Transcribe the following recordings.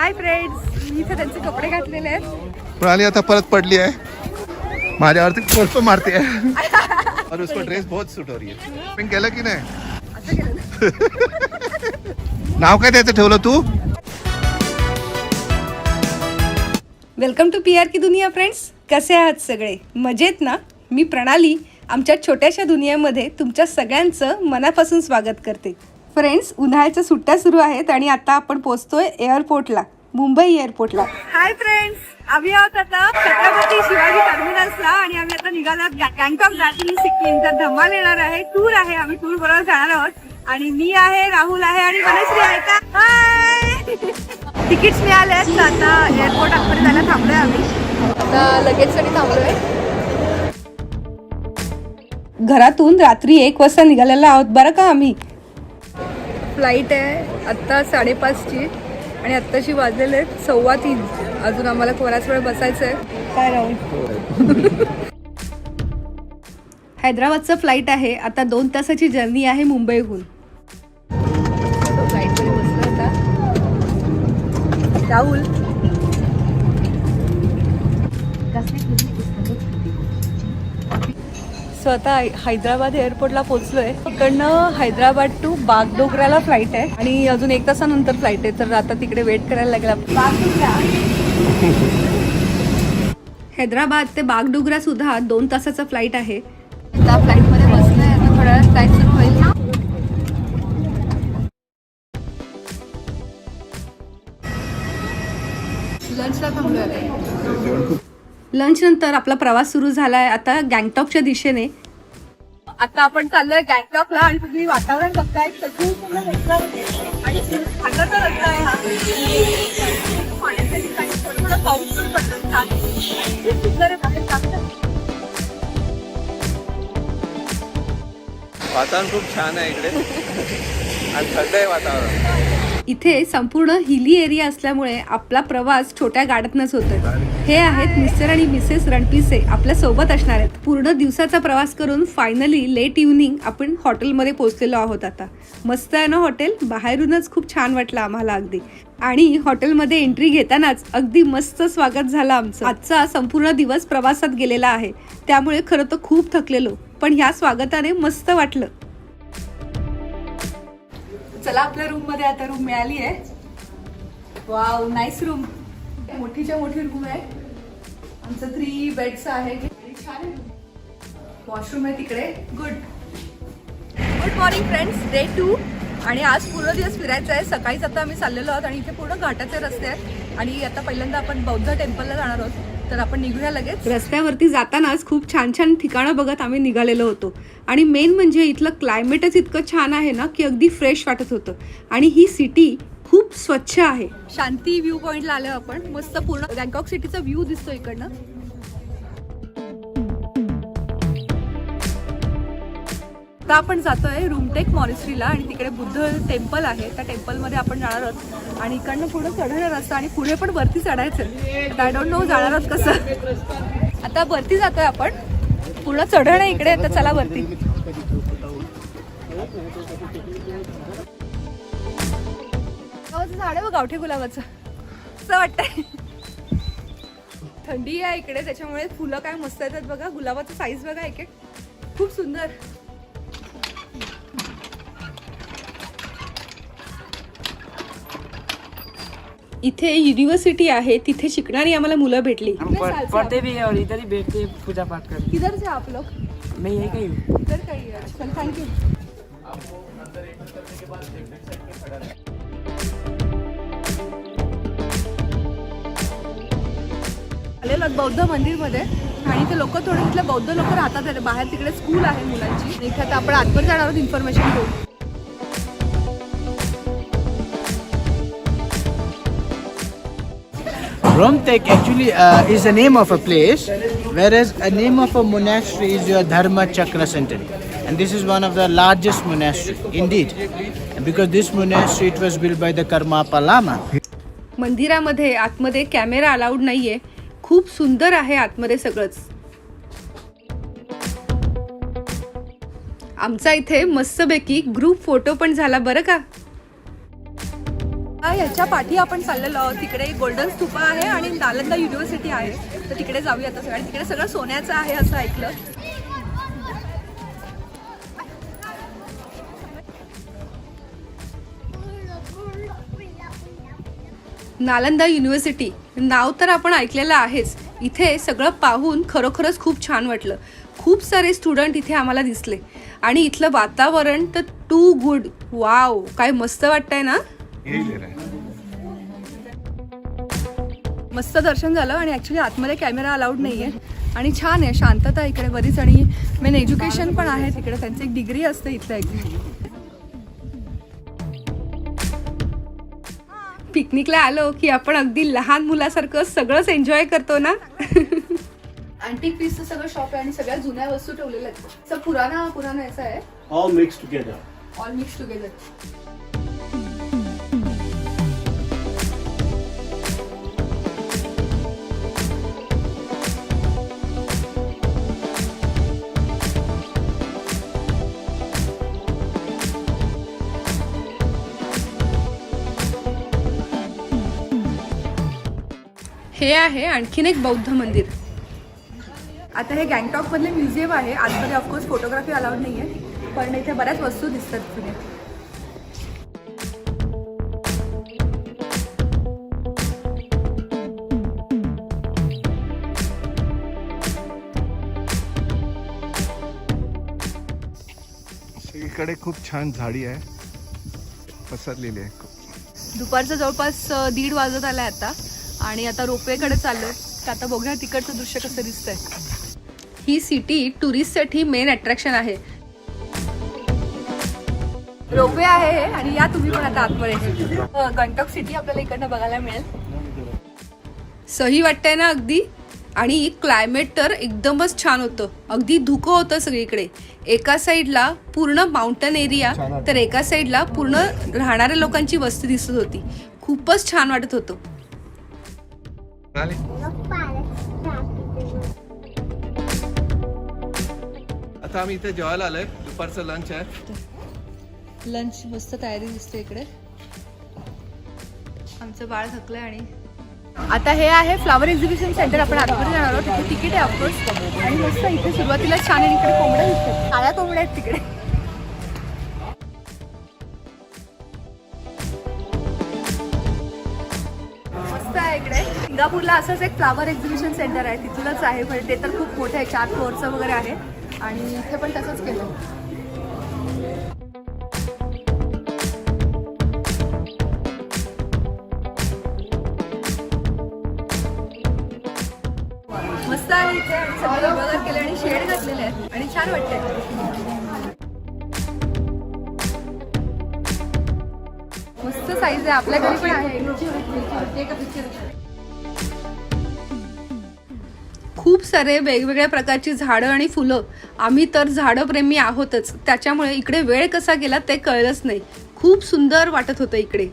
Hi friends, मी इथे त्यांचे कपडे घातलेले आहेत. प्रणाली आता परत पडली आहे, माझ्यावरती कोल्प मारते आहे और उसको ड्रेस बहुत सूट हो रही है. पिंक केलं की नाही? असं केलं ना. नाव काय त्याचं ठेवलं तू? वेलकम टू PR की दुनिया. फ्रेंड्स, कसे आहात सगळे? मजेत ना? मी प्रणाली आमच्या छोट्याशा दुनियेमध्ये तुमच्या सगळ्यांचं मनापासून स्वागत करते. फ्रेंड्स, उन्हाळ्याच्या सुट्ट्या सुरू आहेत आणि आता आपण पोहोचतोय एअरपोर्टला, मुंबई एअरपोर्टला. हाय फ्रेंड्स, आम्ही आहोत आता छत्रपती शिवाजी टर्मिनसला आणि आम्ही आता निघालो गँगटॉक, दार्जिलिंग, सिक्कीम. तर धमाल येणार आहे, टूर आहे. आम्ही टूर बरोबर जाणार आहोत आणि मी आहे, राहुल आहे आणि वनश्री आहे. का हाय, तिकीट्स मिळाले आहेत. आता एअरपोर्ट आतमध्ये जायला थांबलोय आम्ही. आता लगेजसाठी थांबलोय. घरातून रात्री 1 वाजता निघालेला आहोत बरं का आम्ही. फ्लाईट आहे आत्ता 5:30ची आणि आत्ताशी वाजलेले आहेत 2:15. अजून आम्हाला बराच वेळ बसायचं आहे. काय राहुल? हैदराबादचं फ्लाईट आहे. आता 2 तासाची जर्नी आहे मुंबईहून. फ्लाईटमध्ये बसलो आता राहुल. स्वतः हैदराबाद एअरपोर्टला पोहोचलोय. इकडनं हैदराबाद टू बागडोगराला फ्लाईट आहे आणि अजून 1 तासानंतर फ्लाईट आहे. तर आता तिकडे वेट करायला लागला. हैदराबाद ते बागडोगरा सुद्धा 2 तासाचा फ्लाईट आहे. त्या फ्लाईटमध्ये बसलोय. आता थोड्या वेळात फ्लाईट सुरू होईल. लंचला थांबलोय. लंच नंतर आपला प्रवास सुरू झालाय आता गँगटॉकच्या दिशेने. आता आपण चाललोय गँगटॉकला आणि तुम्ही वातावरण बघताय आणि ठाण्याचा रस्ता आहे हा. पाण्याच्या ठिकाणी थोडं पाऊस पण पडतो. सुंदर आहे. वातावरण खूप छान आहे इकडे आणि थंड आहे वातावरण. इथे संपूर्ण हिली एरिया असल्यामुळे आपला प्रवास छोट्या गाड्यातनच होतोय. हे आहेत मिस्टर आणि मिसेस रणपिसे आपल्या सोबत असणार आहेत. पूर्ण दिवसाचा प्रवास करून फायनली लेट इव्हनिंग आपण हॉटेलमध्ये पोहोचलेलो आहोत. आता मस्त आहे ना हॉटेल. बाहेरूनच खूप छान वाटलं आम्हाला अगदी. आणि हॉटेलमध्ये एंट्री घेतानाच अगदी मस्त स्वागत झालं आमचं. आजचा संपूर्ण दिवस प्रवासात गेलेला आहे, त्यामुळे खरं तर खूप थकलेलो, पण ह्या स्वागताने मस्त वाटलं. चला, आपल्या रूम मध्ये आता रूम मिळाली आहे. Wow, nice room. मोठीच्या मोठी रूम आहे. आमचं 3 बेड्स आहे. छान आहे. वॉशरूम आहे तिकडे. Good morning friends. डे 2 आणि आज पूर्ण दिवस फिरायचं आहे. सकाळीच आता आम्ही चाललेलो आहोत आणि इथे पूर्ण घाटाचे रस्ते आहेत आणि आता पहिल्यांदा आपण बौद्ध टेम्पलला जाणार आहोत. तर आपण निघूया लगेच. रस्त्यावरती जातानाच खूप छान छान ठिकाणं बघत आम्ही निघालेलो होतो आणि मेन म्हणजे इथलं क्लायमेटच इतकं छान आहे ना की अगदी फ्रेश वाटत होतं. आणि ही सिटी खूप स्वच्छ आहे. शांती व्ह्यू पॉइंटला आलो आपण. मस्त पूर्ण बँकॉक सिटीचा व्ह्यू दिसतो इकडनं. आता आपण जातोय रूमटेक मॉनेस्ट्रीला आणि तिकडे बुद्ध टेम्पल आहे. त्या टेम्पलमध्ये आपण जाणार आहोत आणि इकडनं पुढे चढणार रस्ता आणि पुढे पण वरती चढायचं. आय डोंट नो जाणार आहोत कसं. आता वरती जातोय आपण. पूर्ण चढण आहे इकडे. आता चला वरती. झाड आहे बघ, गावठी गुलाबाचं. असं वाटतंय. थंडी आहे इकडे त्याच्यामुळे फुलं काय मस्त येतात बघा. गुलाबाचं साईज बघा, एक खूप सुंदर. इथे युनिव्हर्सिटी आहे, तिथे शिकणारी आम्हाला मुलं भेटली. पढ़ते भी है और इधर ही बैठ के पूजा पाठ करते हैं. किधर से आप लोग? मैं यही कहीं हूँ. इधर का ही है. चल, थैंक यू. आलेलो बौद्ध मंदिरमध्ये आणि इथे लोक थोडे इथले बौद्ध लोक राहतात. बाहेर तिकडे स्कूल आहे मुलांची. इथे आता आपण आतवर जाणार आहोत इन्फॉर्मेशन घेऊन. Rumtek actually is the name of a place, whereas a name of a monastery is your Dharma Chakra Center. And this is one of the largest monastery, indeed. And because this monastery, it was built by the Karmapa Lama. मंदिरामध्ये आतमध्ये camera allowed नाहीये. खूप सुंदर आहे आतमध्ये सगळंच. आमचा इथे मस्तपैकी ग्रुप फोटो पण झाला बरं का. ह्याच्या पाठी आपण चाललेलो आहोत. तिकडे गोल्डन स्तूपा आहे आणि नालंदा युनिव्हर्सिटी आहे. तर तिकडे जाऊया आता सगळं. तिकडे सगळं सोन्याचं आहे असं ऐकलं. नालंदा युनिव्हर्सिटी नाव तर आपण ऐकलेलं आहेच. इथे सगळं पाहून खरोखरच खूप छान वाटलं. खूप सारे स्टुडंट इथे आम्हाला दिसले आणि इथलं वातावरण तर टू गुड. वाव, काय मस्त वाटतंय ना. मस्त दर्शन झालं आणि ॲक्च्युली आतमध्ये कॅमेरा अलाउड नाही आहे आणि छान आहे, शांतता इकडे बरीच. आणि मेन एज्युकेशन पण आहे तिकडे, त्यांची एक डिग्री असते इथलं. एक पिकनिकला आलो की आपण अगदी लहान मुलासारखं सगळंच एन्जॉय करतो ना. अँटिक पीसचं सगळं शॉप आहे आणि सगळ्या जुन्या वस्तू ठेवलेल्या आहेत. पुराना याचा आहे. All mixed together. All mix together. हे आहे आणखीन एक बौद्ध मंदिर. आता हे गँगटॉक मधले म्युझियम आहे. आतमध्ये ऑफकोर्स फोटोग्राफी अलाउड नाही आहे, पण इथे बऱ्याच वस्तू दिसतात पुढे. इकडे खूप छान झाडी आहे पसरलेली आहे. दुपारचं जवळपास 1:30 वाजत आलाय आता आणि आता रोपवेकडे चाललोय. तर आता बघूया तिकडचं दृश्य कसं दिसतंय. ही सिटी टुरिस्टसाठी मेन अट्रॅक्शन आहे. रोपवे आहे हे आणि या तुम्ही पण आता आतमध्ये. गंगटॉक सिटी आपल्याला इकडनं बघायला मिळेल. सही वाटतंय ना अगदी. आणि क्लायमेट तर एकदमच छान होतं. अगदी धुकं होतं सगळीकडे. एका साईडला पूर्ण माउंटन एरिया तर एका साईडला पूर्ण राहणाऱ्या लोकांची वस्ती दिसत होती. खूपच छान वाटत होतं. आता आम्ही इथे जेवायला आलोय. दुपारचं लंच आहे. लंच मस्त तयारी दिसते इकडे. आमचं बाळ थकलंय. आणि आता हे आहे फ्लावर एक्झिबिशन सेंटर. आपण आतमध्ये जाणार आहोत. तिथे तिकीट आहे ऑफकोर्स. आणि मस्त इथे सुरुवातीला छान आहे. इकडे कोंबड्या दिसतात. काळ्या कोंबड्या आहेत तिकडे. मस्त आहे इकडे. सिंगापूरला असंच एक फ्लावर एक्झिबिशन सेंटर आहे. तिथूनच आहे. पण ते तर खूप मोठं आहे. 4 फ्लोअरचं वगैरे आहे. आणि इथे पण तसंच केलं. मस्त आहे इथे. आणि सगळे विभागात केले आणि शेड घातलेले आहेत आणि छान वाटतंय. मस्त साईज आहे. आपल्या घरी पण आहे. खूप सारे वेगवेगळ्या प्रकारची झाडं आणि फुलं. आम्ही तर झाडं प्रेमी आहोतच, त्याच्यामुळे इकडे वेळ कसा गेला ते कळलंच नाही. खूप सुंदर वाटत होतं इकडे.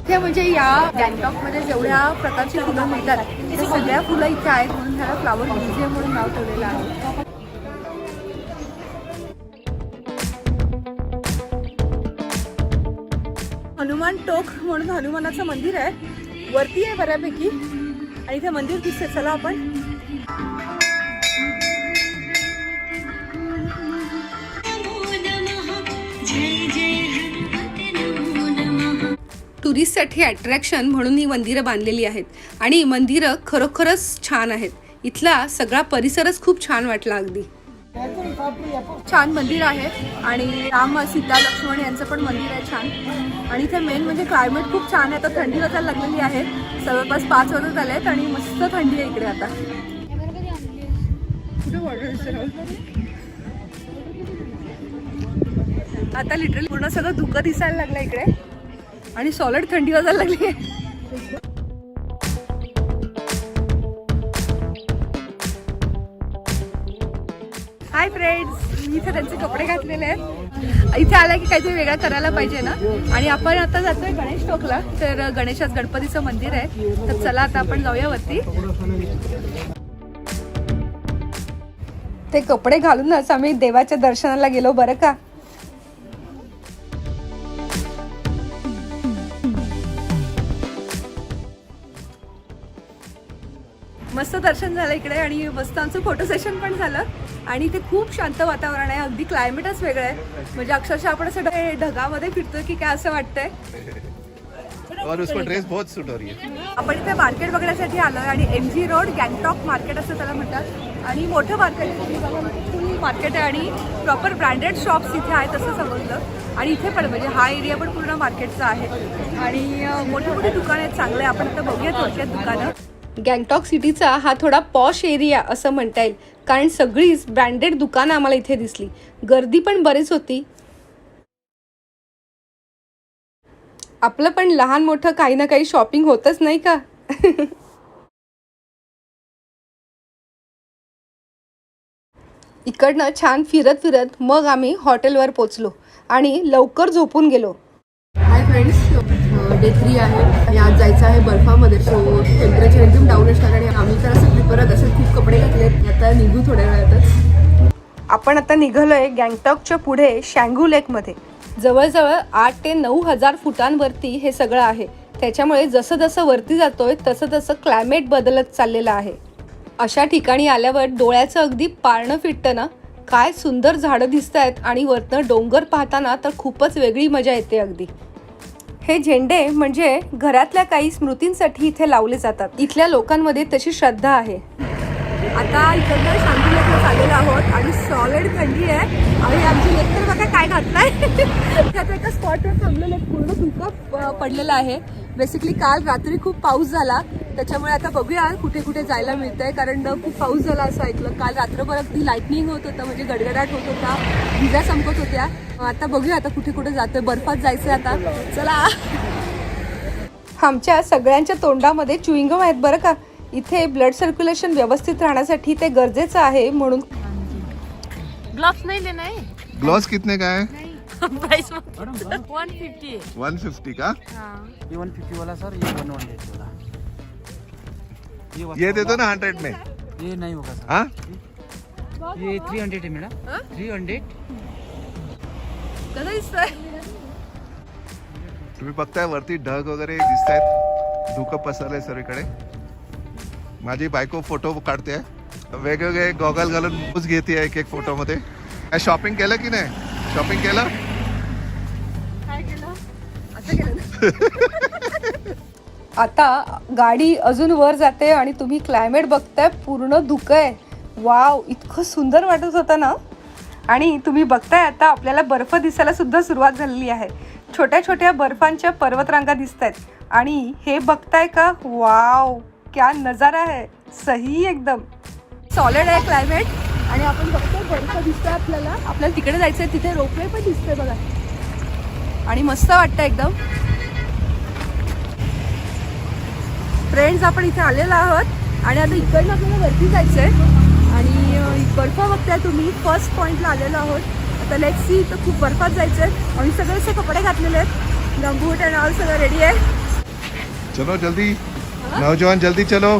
इथे म्हणजे या गँगटॉकमध्ये जेवढ्या प्रकारची फुलं मिळतात त्या सगळ्या फुलं इथे आहेत. म्हणून ह्याला फ्लावर म्युझियम म्हणून नाव ठेवलेलं आहे. हनुमान टोक म्हणून हनुमानाचं मंदिर आहे. वरती आहे बऱ्यापैकी आणि इथे मंदिर दिसते. चला आपण. टुरिस्टसाठी अट्रॅक्शन म्हणून ही मंदिरं बांधलेली आहेत आणि मंदिरं खरोखरच छान आहेत. इथला सगळा परिसरच खूप छान वाटला. अगदी छान मंदिर आहे. आणि राम सीता लक्ष्मण यांचं पण मंदिर आहे छान. आणि इथे मेन म्हणजे क्लायमेट खूप छान आहे. आता थंडी वाजायला लागलेली आहे. जवळपास 5 वाजत आले आहेत आणि मस्त थंडी आहे इकडे. आता आता लिटरली पूर्ण सगळं धुकं दिसायला लागलं इकडे आणि सॉलिड थंडी वाजायला लागली आहे. हाय फ्रेंड्स, मी इथे त्यांचे कपडे घातलेले आहेत. इथे आल्या की काहीतरी वेगळं करायला पाहिजे ना. आणि आपण आता जातोय गणेश टोकला. तर गणेशात गणपतीचं मंदिर आहे. तर चला आता आपण जाऊया वरती. ते कपडे घालूनच आम्ही देवाच्या दर्शनाला गेलो बरं का. मस्त दर्शन झालं इकडे आणि मस्त आमचं फोटो सेशन पण झालं आणि इथे खूप शांत वातावरण आहे. अगदी क्लायमेटच वेगळं आहे. म्हणजे अक्षरशः आपण असं ढगामध्ये फिरतोय की काय असं वाटतंय. और उसको ड्रेस बहुत सूट हो रही है. आपण इथे मार्केट बघण्यासाठी आलोय आणि MG रोड गँगटॉक मार्केट असं त्याला म्हणतात आणि मोठं मार्केट फुल मार्केट आहे आणि प्रॉपर ब्रँडेड शॉप्स इथे आहेत असं समजलं. आणि इथे पण म्हणजे हा एरिया पण पूर्ण मार्केटचा आहे आणि मोठे मोठे दुकानं आहेत चांगले. आपण आता बघूया थोडक्यात दुकानं. गँगटॉक सिटीचा हा थोडा पॉश एरिया असं म्हणता येईल कारण सगळीच ब्रँडेड दुकानं आम्हाला इथे दिसली. गर्दी पण बरीच होती. आपलं पण लहान मोठं काही ना काही शॉपिंग होतच नाही का. इकडनं छान फिरत फिरत मग आम्ही हॉटेलवर पोचलो आणि लवकर झोपून गेलो. हाय फ्रेंड्स, डे 3 आहे आणि आज जायचं आहे बर्फामध्ये. सो टेम्परेचर एकदम डाऊन असणार आणि आम्ही तर असं प्रिपेअर असे खूप कपडे घातलेत. आता निघू थोड्या वेळातच. आपण आता निघालोय गँगटॉकच्या पुढे शँगू लेकमध्ये. जवळजवळ 8 ते 9 हजार फुटांवरती हे सगळं आहे. त्याच्यामुळे जसं जसं वरती जातोय तसं तसं क्लायमेट बदलत चाललेलं आहे. अशा ठिकाणी आल्यावर डोळ्याचं अगदी पारणं फिटतं ना. काय सुंदर झाडं दिसत आहेत आणि वरनं डोंगर पाहताना तर खूपच वेगळी मजा येते अगदी. हे झेंडे म्हणजे घरातल्या काही स्मृतींसाठी इथे लावले जातात. इथल्या लोकांमध्ये तशी श्रद्धा आहे. आता इकडनं शांती लेकला आलेलो आहोत आणि सॉलिड थंडी आहे आणि आमची लेक तर बघा काय घातलाय. त्यात एका स्पॉटवर थांबलेलं पूर्ण धुकं पडलेलं आहे. बेसिकली काल रात्री खूप पाऊस झाला त्याच्यामुळे आता बघूया कुठे कुठे जायला मिळतंय कारण खूप पाऊस झाला असं ऐकलं. काल रात्रभर अगदी लाईटनिंग होत होतं म्हणजे गडगडाट होत होता, विजा चमकत होत्या. आता बघूया आता कुठे कुठे जातोय. बर्फात जायचंय आता. चला. आमच्या सगळ्यांच्या तोंडामध्ये च्युइंगम आहेत बरं का. इथे ब्लड सर्क्युलेशन व्यवस्थित राहण्यासाठी ते गरजेचं आहे म्हणून. ग्लव्स नहीं लेना है. ग्लोव्स कितने का है? प्राइस 150 है. 150 का. हाँ. ये 150 वाला सर, ये 118 वाला. ये दे दो ना 100 में. ये नहीं होगा सर. हाँ ये 300 है मैडम. 300. कसं दिसतंय. तुम्ही बघताय वरती ढग वगैरे दिसत आहेत. धुकं पसरलंय सगळीकडे. माझी बायको फोटो काढते. वेगवेगळे गॉगल घालून पोज घेते एक एक फोटो मध्ये. काय शॉपिंग केलं की नाही? शॉपिंग केलं? काय केलं? असं केलं. आता गाडी अजून वर जाते आणि तुम्ही क्लायमेट बघताय पूर्ण धुकं आहे. वाव, इतकं सुंदर वाटत होतं ना. आणि तुम्ही बघताय आता आपल्याला बर्फ दिसायला सुद्धा सुरुवात झालेली आहे. छोट्या छोट्या बर्फांच्या पर्वतरांगा दिसत आहेत आणि हे बघताय का. वाव, क्या नजारा है. सही एकदम. सॉलिड आहे क्लायमेट आणि आपण बघतोय बर्फ दिसतोय आपल्याला. आपल्याला तिकडे जायचंय. तिथे रोपवे पण दिसतोय बघा आणि मस्त वाटतं एकदम. फ्रेंड्स, आपण इथे आलेलो आहोत आणि आता इकडनं आपल्याला वरती जायचंय आणि बर्फ बघताय तुम्ही. फर्स्ट पॉइंटला आलेलो आहोत. आता लेट्स सी. तर खूप बर्फात जायचंय आणि सगळे असे कपडे घातलेले आहेत. गमबूट अँड ऑल सगळं रेडी आहे. चलो जल्दी नौजवान, जल्दी चलो.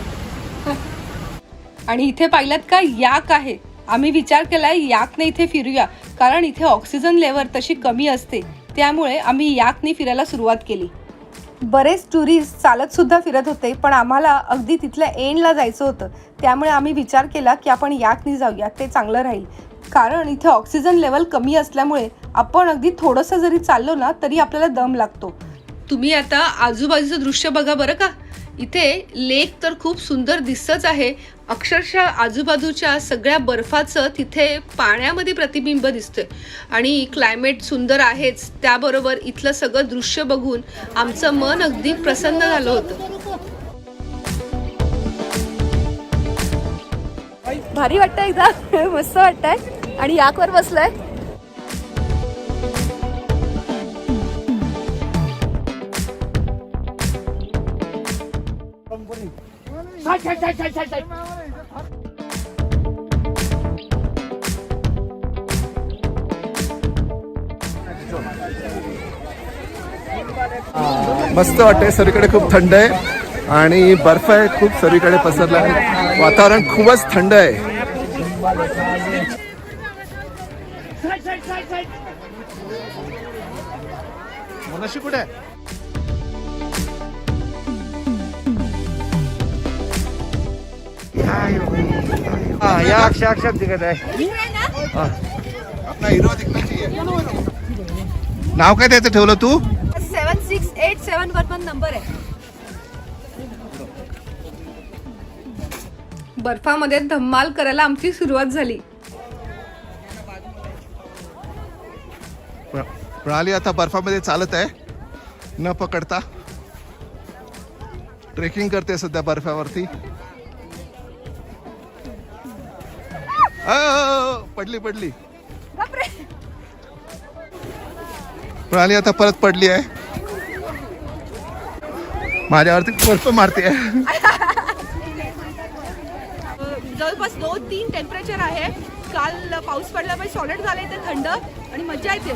आणि इथे पाहिलात का याक आहे. आम्ही विचार केलाय याकने इथे फिरूया कारण इथे ऑक्सिजन लेवल तशी कमी असते. त्यामुळे आम्ही याकने फिरायला सुरुवात केली. बरेच टुरिस्ट चालत सुद्धा फिरत होते पण आम्हाला अगदी तिथल्या एंडला जायचं होतं. त्यामुळे आम्ही विचार केला की आपण याकने जाऊया, ते चांगलं राहील. कारण इथे ऑक्सिजन लेवल कमी असल्यामुळे आपण अगदी थोडंसं जरी चाललो ना तरी आपल्याला दम लागतो. तुम्ही आता आजूबाजूचं दृश्य बघा बरं का. इथे लेक तर खूप सुंदर दिसतच आहे. अक्षरशः आजूबाजूच्या सगळ्या बर्फाचं तिथे पाण्यामध्ये प्रतिबिंब दिसतंय आणि क्लायमेट सुंदर आहेच. त्याबरोबर इथलं सगळं दृश्य बघून आमचं मन अगदी प्रसन्न झालं होतं. भारी वाटतंय एकदा. मस्त वाटतंय आणि याकवर बसलोय. मस्त वाटतंय. सगळीकडे खूप थंड आहे आणि बर्फ आहे खूप सगळीकडे पसरला आहे. वातावरण खूपच थंड आहे. मनाशी कुठे आहे? हाँ या अक्षर दिखत आहे. आपला हिरो दिखना चाहिए. नाव काय त्याचं ठेवलं तू? 7687 वर पण नंबर आहे. बर्फामध्ये धम्माल करायला आमची सुरुवात झाली. प्रणाली आता बर्फामध्ये चालत आहे न पकडता. ट्रेकिंग करते सध्या बर्फावरती. पडली पडली. प्रणाली आता परत पडली आहे. माझ्यावरती बर्फ मारते आहे. जवळपास 2-3 टेम्परेचर आहे. काल पाऊस पडल्यामुळे सॉलिड झाले ते थंड आणि मजा येते.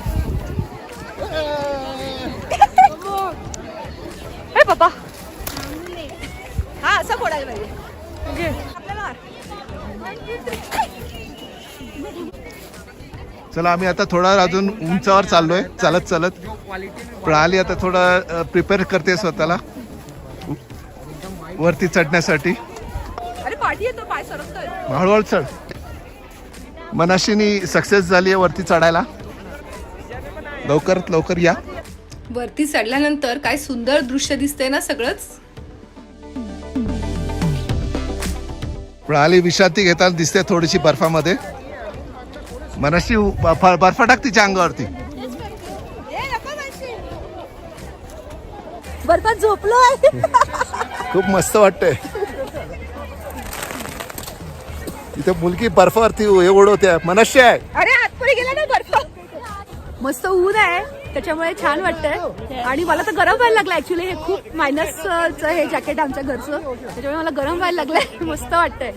हे बाबा हा असं फोडायला पाहिजे आपल्याला. चला आम्ही आता थोडा अजून उंचावर चाललोय चालत चालत. प्रणाली आता थोडा प्रिपेअर करते स्वतःला वरती चढण्यासाठी. अरे पाठी येतो पाय सरकतोय. हळूहळू चढ. मनाशीनी सक्सेस झाली आहे वरती चढायला. लवकरात लवकर या. वरती चढल्यानंतर काय सुंदर दृश्य दिसतंय ना सगळंच. प्रणाली विश्रांती घेताना दिसते थोडीशी बर्फामध्ये. मनाशी बर्फ टाक तिच्या अंगावरती. बर्फात झोपलोय. खूप मस्त वाटतंय. इथे मुलगी बर्फावरती हे उडवते. मनुष्य आहे. अरे आतमध्ये गेला ना बर्फ. मस्त ऊन आहे त्याच्यामुळे छान वाटतंय. आणि मला तर गरम व्हायला लागलं. ऍक्च्युली हे खूप मायनसचं हे जॅकेट आमच्या घरचं त्याच्यामुळे मला गरम व्हायला लागलंय. मस्त वाटतंय.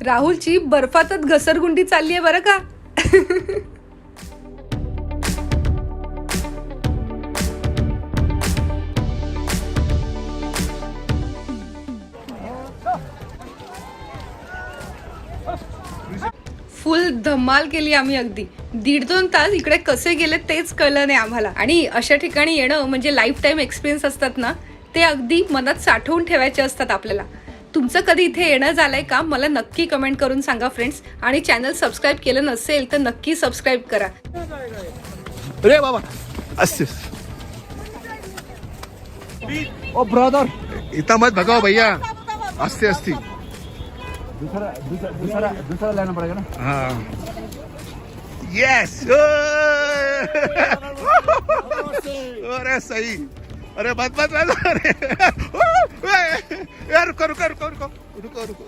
राहुलची बर्फातच घसरगुंडी चालली आहे बरं का. फुल धमाल केली आम्ही. अगदी 1.5-2 तास इकडे कसे गेले तेच कळलं नाही आम्हाला. आणि अशा ठिकाणी येणं म्हणजे लाईफ टाईम एक्सपिरियन्स असतात ना ते अगदी मनात साठवून ठेवायचे असतात आपल्याला. तुमचं कधी इथे येणं झालंय का मला नक्की कमेंट करून सांगा फ्रेंड्स. आणि चॅनल सबस्क्राईब केलं नसेल तर नक्की सबस्क्राईब करा. अरे बाबा असते. ओ ब्रदर इथं मत भगाव भैया. असते असती. दूसरा लेना पड़ेगा ना. हाँ यस. अरे सही. अरे मत मत अरे यार रुको रुको रुको रुको रुको रुको.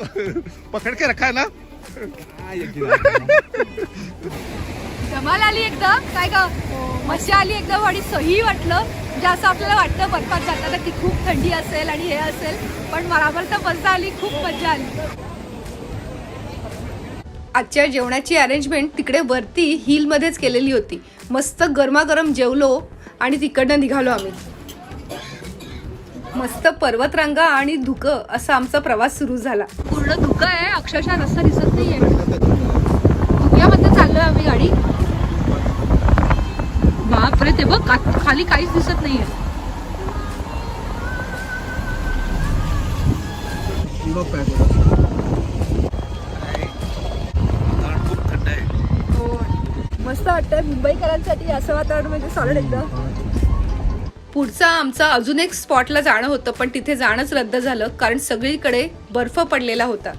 पकड़ के रखा है ना. धमाल आली एकदम. काय ग मजा आली एकदम. आणि सही वाटलं. म्हणजे असं आपल्याला वाटतं बर्फात जाताना की खूप थंडी असेल आणि हे असेल पण बरोबर तर मजा आली. खूप मजा आली. आजच्या जेवणाची अरेंजमेंट तिकडे वरती हिलमध्येच केलेली होती. मस्त गरमागरम जेवलो आणि तिकडनं निघालो आम्ही. मस्त पर्वतरांगा आणि धुकं असा आमचा प्रवास सुरू झाला. पूर्ण धुकं आहे. अक्षरशः रस्ता दिसत नाहीये. धुक्यामध्ये चाललोय आम्ही गाडी. बापरे ते बघ खाली काहीच दिसत नाहीये. मस्त वाटतंय. मुंबईकरांसाठी असं वातावरण म्हणजे सॉलिड एकदम. पुढचा आमचा अजून एक स्पॉटला जाणं होतं पण तिथे जाणंच रद्द झालं कारण सगळीकडे बर्फ पडलेला होता.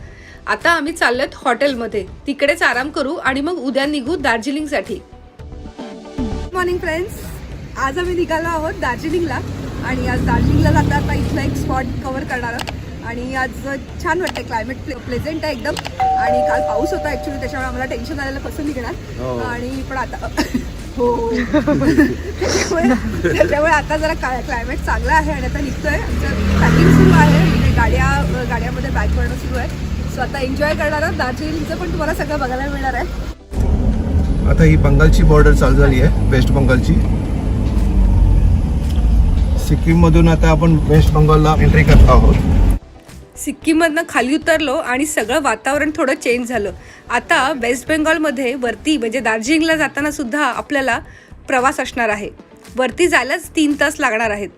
आता आम्ही चाललोत हॉटेलमध्ये. तिकडेच आराम करू आणि मग उद्या निघू दार्जिलिंगसाठी. Good morning friends. आज आम्ही निघालो आहोत दार्जिलिंगला. आणि आज दार्जिलिंगला जाता आता इथला एक स्पॉट कव्हर करणार आहोत. आणि आज छान वाटतंय. क्लायमेट प्लेझेंट आहे एकदम. आणि काल पाऊस होता ऍक्च्युली त्याच्यामुळे आम्हाला टेन्शन आलेलं कसं निघणार. आणि पण आता हो त्याच्यामुळे आता जरा क्लायमेट चांगला आहे आणि आता निघतोय. आमचं पॅकिंग सुरू आहे. म्हणजे गाड्यामध्ये बॅग भरणं सुरू आहे. सो आता एन्जॉय करणार आहोत. दार्जिलिंगचं पण तुम्हाला सगळं बघायला मिळणार आहे. आता ही बंगालची बॉर्डर चालू झाली आहे. वेस्ट बंगालची. सिक्कीम मधून आता आपण वेस्ट बंगालला एंट्री करत आहोत. सिक्कीममधनं खाली उतरलो आणि सगळं वातावरण थोडं चेंज झालं. आता वेस्ट बेंगॉलमध्ये वरती म्हणजे दार्जिलिंगला जाताना सुद्धा आपल्याला प्रवास असणार आहे. वरती जायलाच 3 तास लागणार आहेत.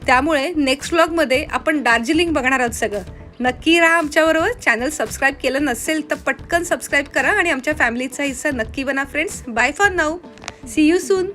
त्यामुळे नेक्स्ट व्लॉगमध्ये आपण दार्जिलिंग बघणार आहोत सगळं. नक्की राहा आमच्याबरोबर. चॅनल सबस्क्राईब केलं नसेल तर पटकन सबस्क्राईब करा आणि आमच्या फॅमिलीचा हिस्सा नक्की बना friends. Bye for now. See you soon.